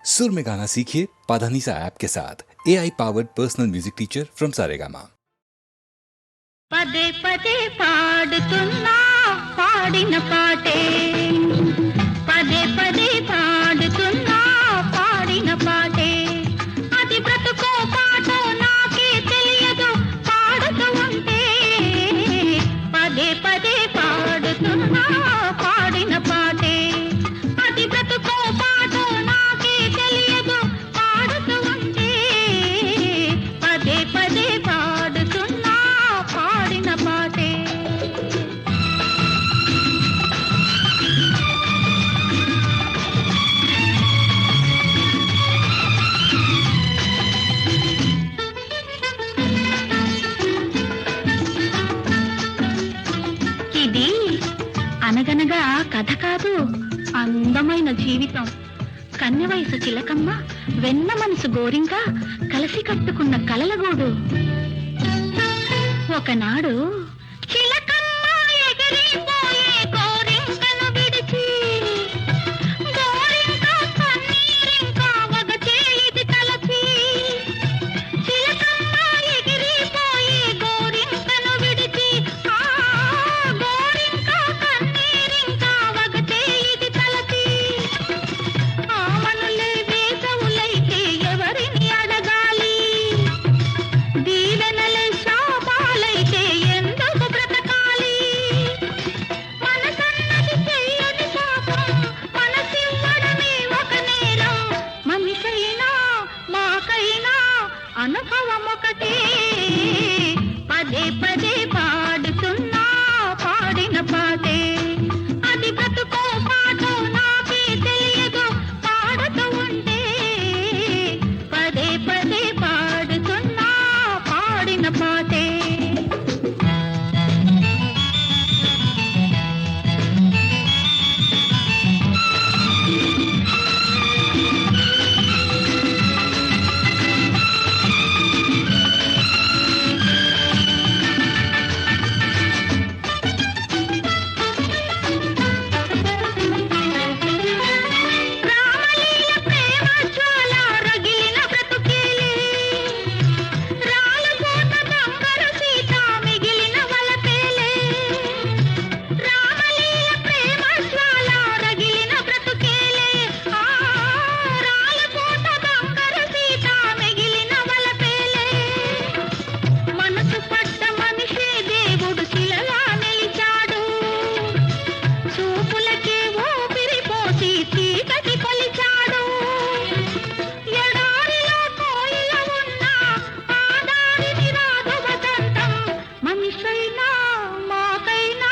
सुर में गाना सीखिए पाधानीसा ऐप के साथ AI powered personal music teacher from Saregama. పదే పదే పాడుతున్నా పాడిన పాటే పదే పదే పాడుతున్నా పాడిన పాటే అది బ్రతుకో పాటో నాకే తెలియదు పాడుతూ ఉంటే పదే పదే పాడుతున్నా పాడిన పాటే అది బ్రతుకో పాటో నాకే తెలియదు పాడుతూ ఉంటే పదే పదే పాడుతున్నా పాడిన పాటే ఇది అనగనగా కథ కాదు, అందమైన జీవితం. కన్నె వయసు చిలకమ్మ, వెన్న మనసు గోరింక కలిసి కట్టుకున్న కలలగూడు. ఒకనాడు చిలకమ్మ ఎగిరిపోయే గోరింకను విడిచి, గోరింక కన్నీరింక వగచే ఇది కలసి. చిలకమ్మ ఎగిరిపోయే గోరింకను విడిచి, ఆ గోరింక కన్నీరింక వగచే ఇది కలసి. ఆమనులే వేసవులైతే ఎవరిని అడగాలి, దీవెనలే శాపాలైతే ఎందుకు బ్రతకాలి. మనసన్నది చెయ్యని పాపం, మనసివ్వడమే ఒక నేరం. మనిషైనా మాకైనా అనుభవం ఒకటే. పదే పదే పాడుతున్నా పాడిన పాటే అది బ్రతుకో పాటో నాకే తెలియదు పాడుతూ ఉంటే పదే పదే పాడుతున్నా పాడిన పాటే. రామలీల ప్రేమ జ్వాల రగిలిన బ్రతుకేలే, రాలపోత బంగారు సీత మిగిలిన వలపేలే. రామలీల ప్రేమ జ్వాల రగిలిన బ్రతుకేలే, ఆ రాలపోత బంగారు సీత మిగిలిన వలపేలే. మనసు పడ్డ మనిషే దేవుడు శిలలా నిలిచాడు, చూపులకే ఊపిరి పోసి చీకటి కొలిచాడు. ఎడారిలో కోయిల ఉన్నా ఆ దారిని రాదు వసంతం. మనిషైనా మాకైనా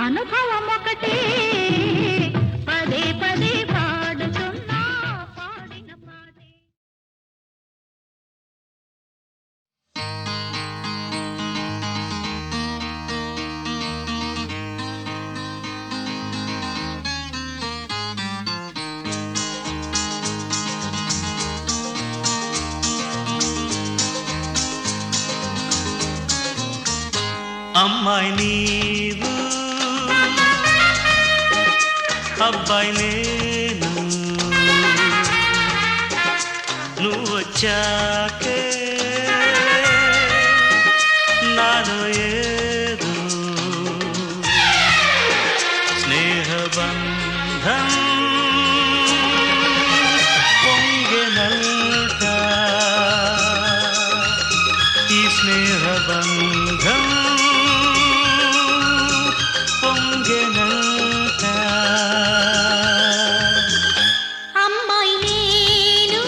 అనుభవం ఒకటే. పదే పదే పాడుతున్నా పాడిన పాటే. అమ్మాయి నీవు, అబ్బాయి నేను, నువ్వు వచ్చాకే నాలో ఏదో స్నేహబంధం పొంగెనంట. ఈ స్నేహబంధం పొంగెనంట. అమ్మాయి నేను,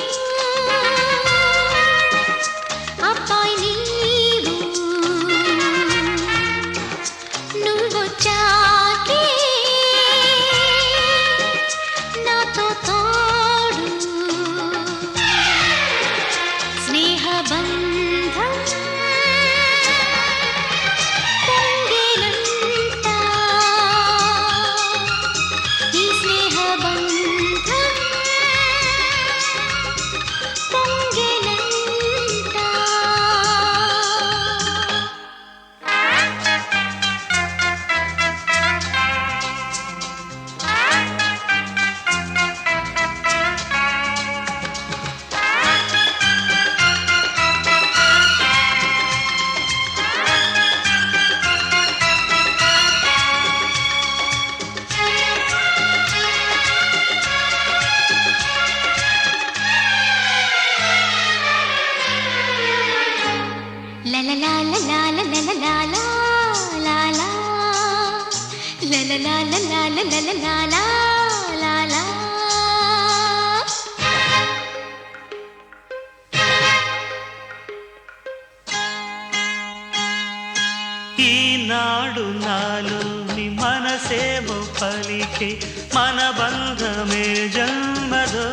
ఈనాడు నాలోని మనసేమో పలికే మన బంధమే జన్మదో.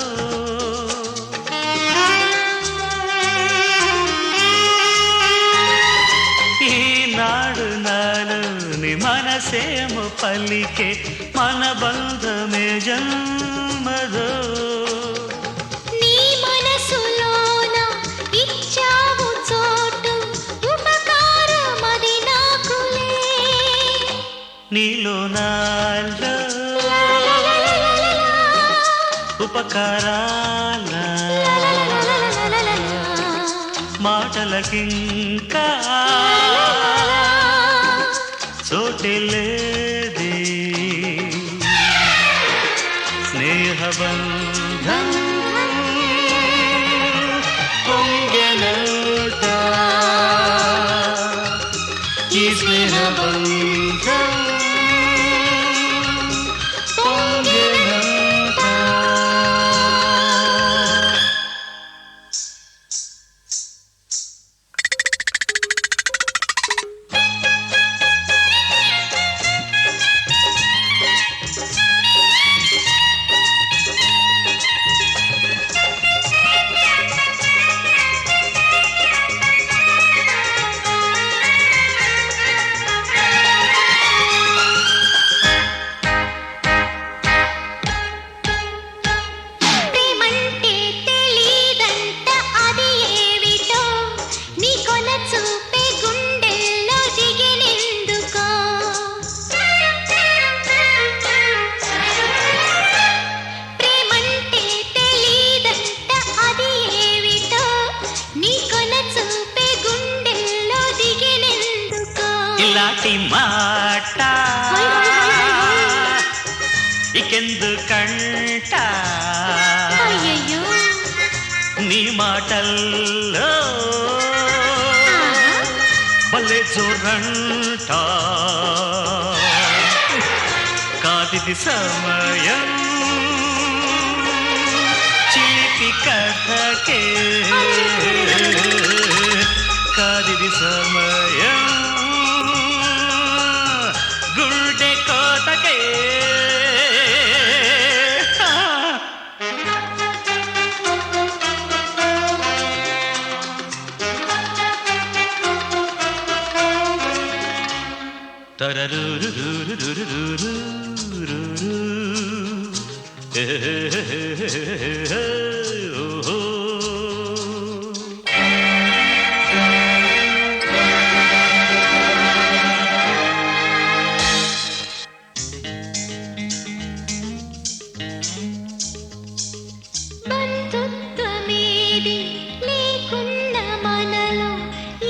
ఈనాడు నాలోని మనసేమో పలికే మన బంధమే జన్మదో. నీ మనసులోన ఇచ్చావు చోటు ఉపకారమది నాకులే. నీలో నాలో ఉపకారాల మాటలకింకా చోటే లేదే. స్నేహబంధం పొంగెనంట, ఈ స్నేహబంధం పొంగెనంట. ప్రేమంటే తెలీదంట అది ఏవిటో, నీ కొన చూపే గుండెల్లో దిగినెందుకో. ప్రేమంటే తెలీదంట అది ఏవిటో, నీ కొన చూపే గుండెల్లో దిగినెందుకో. ఇలాంటి మాట ఇకెందుకంట, అయ్యయ్యో, నీ మాటల్లో భలే జోరంట. కాదిది సమయం చిలిపి కథకే, కాదిది సమయం గుండె కోతకే. బంధుత్వమేది లేకున్న మనలో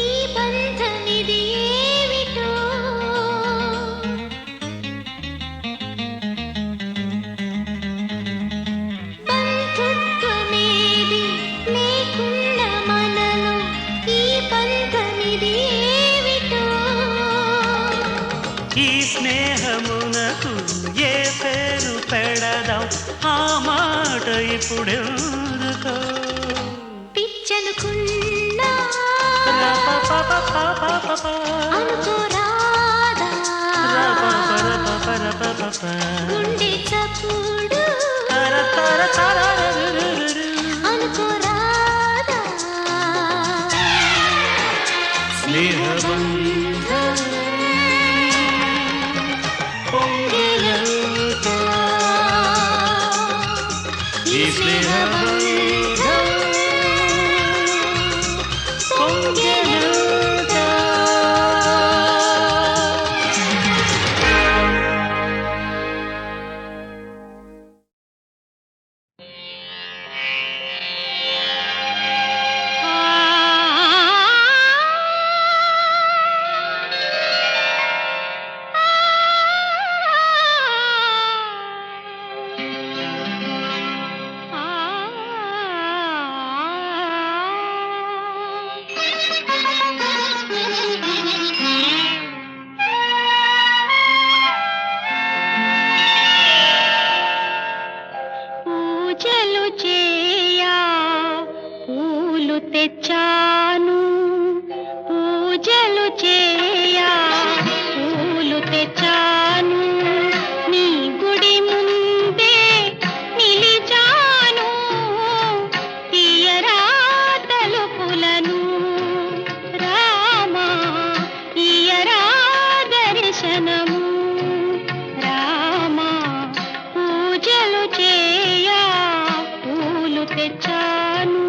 ఈ బంధమిది ఏమిటో. బంధుత్వమేది లేకున్న మనలో ఈ బంధమిది ఏమిటో. ఈ స్నేహమునకు ఏ పేరు పెడదాం, ఆ మాట ఇప్పుడెందుకో. పిచ్చనుకున్నా రపపపపపప, అనుకోరాదా, రపపరపపరపపప, గుండె చప్పుడు తరతరతరరురురు. అనుకోరాదా. స్నేహబంధం పొంగెనంట, ఈ స్నేహబంధం పొంగెనంట. తెచ్చాను పూజలు చేయా తెచ్చాను నీ గుడి ముందే నిలిచాను తీయరా తలుపులను రామా తీయరా దర్శనము రామా పూజలు చేయా పూలు తెచ్చాను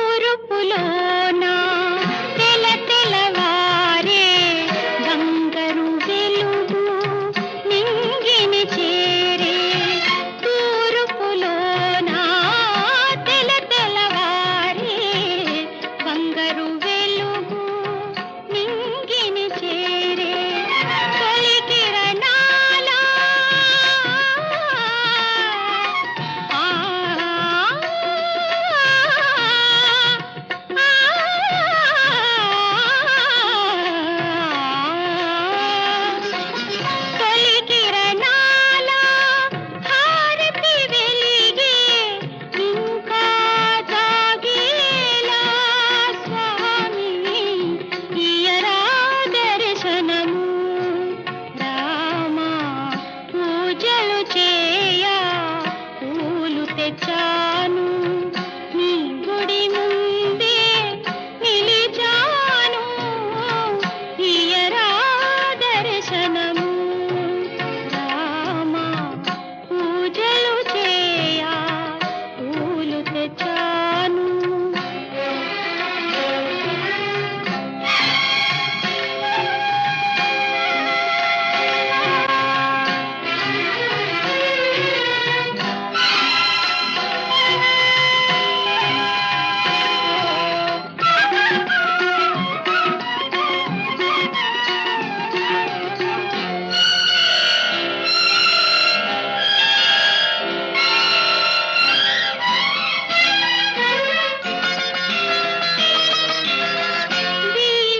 తూర్పులోన తెలతెలవారే బంగారు వెలుగు నింగిని చేరే తూర్పులోన తెలతెలవారే బంగారు వెలుగు నింగిని చేరే తొలి కిరణాల తొలి కిరణాల హారతి వెలిగే ఇంకా సాగేలా స్వామి తీయరా దర్శనము రామా పూజలు చేయా పూలు తెచ్చాను నీ గుడి ముందే నిలిచాను తీయరా దర్శనము రామా పూజలు చేయా పూలు తెచ్చాను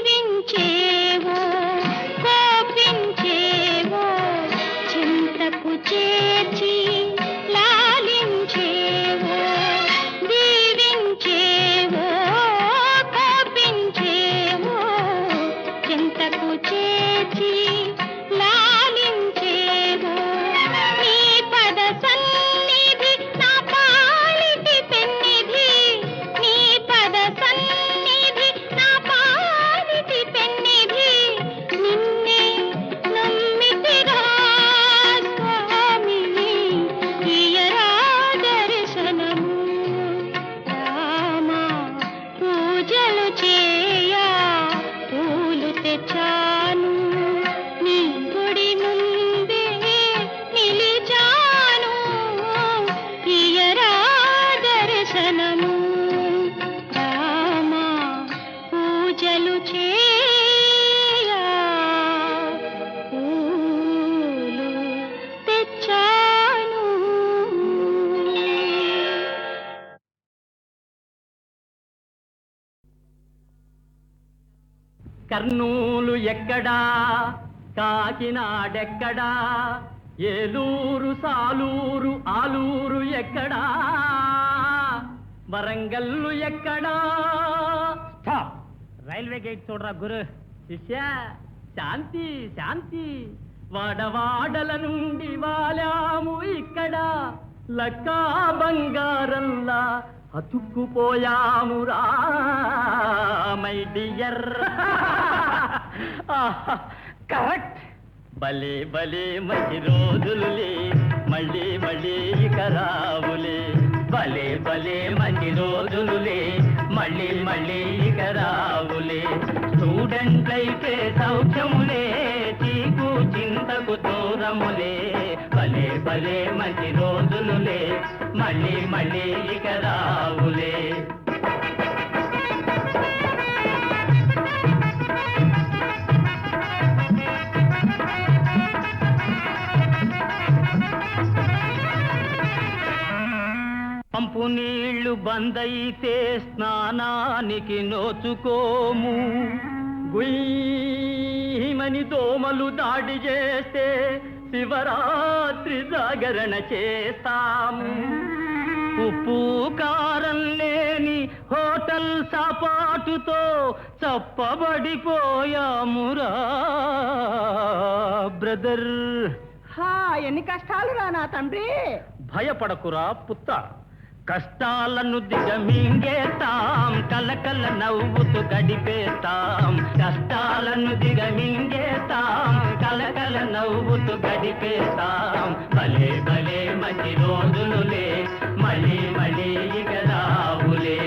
దీవించేవో కోపించేవో చింతకు చేర్చి లాలించేవో దీవించేవో కోపించేవో చింతకు చేర్చి లాలించేవో నీ పద సన్నిధి నా పాలిటి పెన్నిధి నీ పద సన్నిధి నా పాలిటి పెన్నిధి నిన్నే నమ్మితిరా స్వామి తీయరా దర్శనము రామా పూజలు చేయా పూలు తెచ్చాను నీ గుడి ముందే నిలిచాను తీయరా దర్శనము రామా పూజలు చేయా పూలు తెచ్చాను కర్నూలు ఎక్కడా కాకినాడెక్కడా ఏలూరు సాలూరు ఆలూరు ఎక్కడా వరంగల్లు ఎక్కడా రైల్వే గేట్ చూడరా గురు శిష్య శాంతి శాంతి వాడవాడల నుండి వాలాము ఇక్కడ లక్కా బంగారంలా అతుక్కుపోయాము రా మై డియర్ కరెక్ట్ భలే భలే మంచి రోజులులే మళ్ళీ మళ్ళీ ఇక రావులే భలే భలే మంచి రోజులులే మళ్ళీ మళ్ళీ ఇక రావులే స్టూడెంట్లైతే సౌఖ్యములే చీకు చింతకు దూరములే భలే భలే మంచి రోజులులే మళ్ళీ మళ్ళీ ఇక రావులే పంపు నీళ్లు బందైతే స్నానానికి నోచుకోము. గుయ్యమని దోమలు దాడి చేస్తే శివరాత్రి జాగరణ చేస్తాము. ఉప్పు కారం లేని హోటల్ సాపాటుతో చప్పబడిపోయామురా బ్రదర్. ఎన్ని కష్టాలు రా నా తండ్రి. భయపడకురా పుత్త, కష్టాలను దిగమింగేస్తాం, కలకల నవ్వుతూ గడిపేస్తాం. కష్టాలను దిగమింగేస్తాం, కలకల నవ్వుతూ గడిపేస్తాం. భలే భలే మంచి రోజులులే, మళ్ళీ మళ్ళీ ఇక రావులే.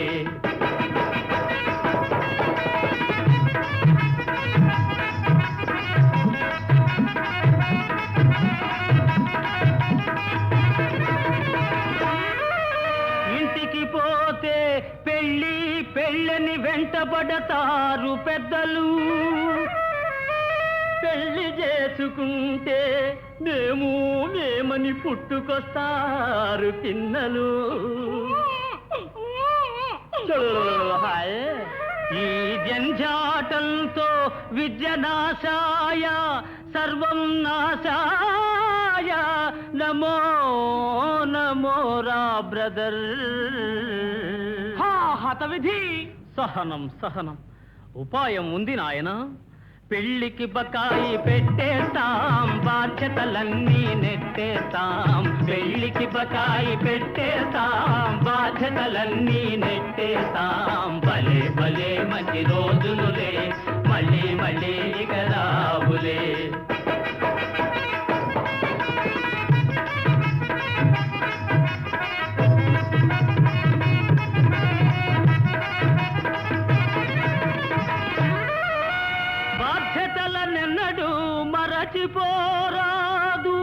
ఇంటికి పోతే పెళ్ళి పెళ్ళని వెంటబడతారు పెద్దలు. పెళ్లి చేసుకుంటే మేమని పుట్టుకొస్తారు పిన్నలు. ఈ జంజాటంతో విద్య నాశాయ, సర్వం నాశాయ. నమో నమో రా బ్రదర్. హతవిధి. సహనం సహనం, ఉపాయం ఉంది నాయనా. పెళ్లికి బకాయి పెట్టేస్తాం, బాధ్యతలన్నీ నెట్టేస్తాం. పెళ్లికి బకాయి పెట్టేస్తాం, బాధ్యతలన్నీ నెట్టేస్తాం. భలే భలే మంచి రోజులులే, మళ్ళీ మళ్ళీ ఇక రావులే. బాధ్యతలనెన్నడూ మరచిపోరాదు,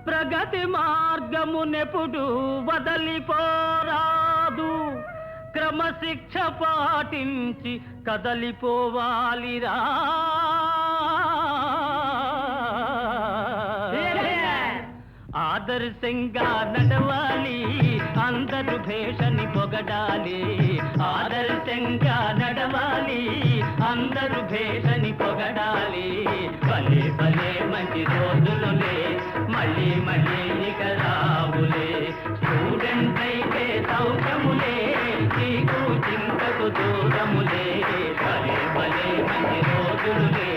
ప్రగతి మార్గమునెప్పుడు వదలిపోరాదు. క్రమశిక్ష పాటించి కదలిపోవాలిరా. ఆదర్శంగా నడవాలి, అందరు భేషని పొగడాలి. ఆదర్శంగా నడవాలి, అందరు భేషని పొగడాలి. భలే భలే మంచి రోజులులే, మళ్ళీ మళ్ళీ ఇక రావులే. స్టూడెంట్ అయితే సౌఖ్యములే, నీకు చింతకు దూరములే. భలే భలే మంచి రోజులులే,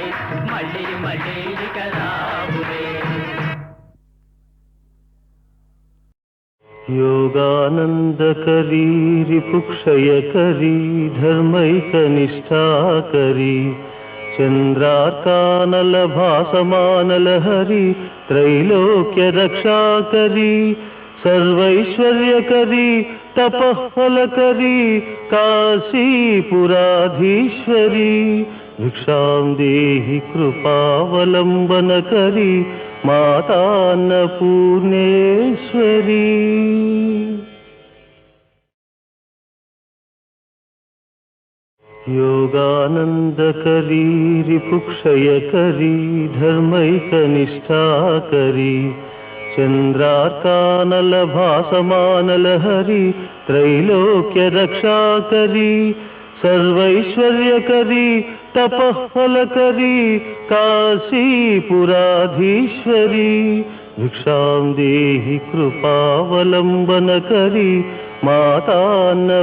మళ్ళీ మళ్ళీ ఇక రావులే. योगानन्दकरी रिपुक्षयकरी धर्मैकनिष्ठाकरी चन्द्रार्कानलभासमानलहरी त्रैलोक्यरक्षाकरी सर्वैश्वर्यकरी तपःफलकरी काशीपुराधीश्वरी भिक्षां देहि कृपावलम्बनकरी मातान्नपूर्णेश्वरी. योगानन्दकरी रिपुक्षयकरी धर्मैकनिष्ठाकरी चन्द्रार्कानलभासमानलहरी त्रैलोक्यरक्षाकरी सर्वैश्वर्यकरी तपःफलकरी काशीपुराधीश्वरी भिक्षां देहि कृपावलम्बनकरी मातान्नपूर्णेश्वरी.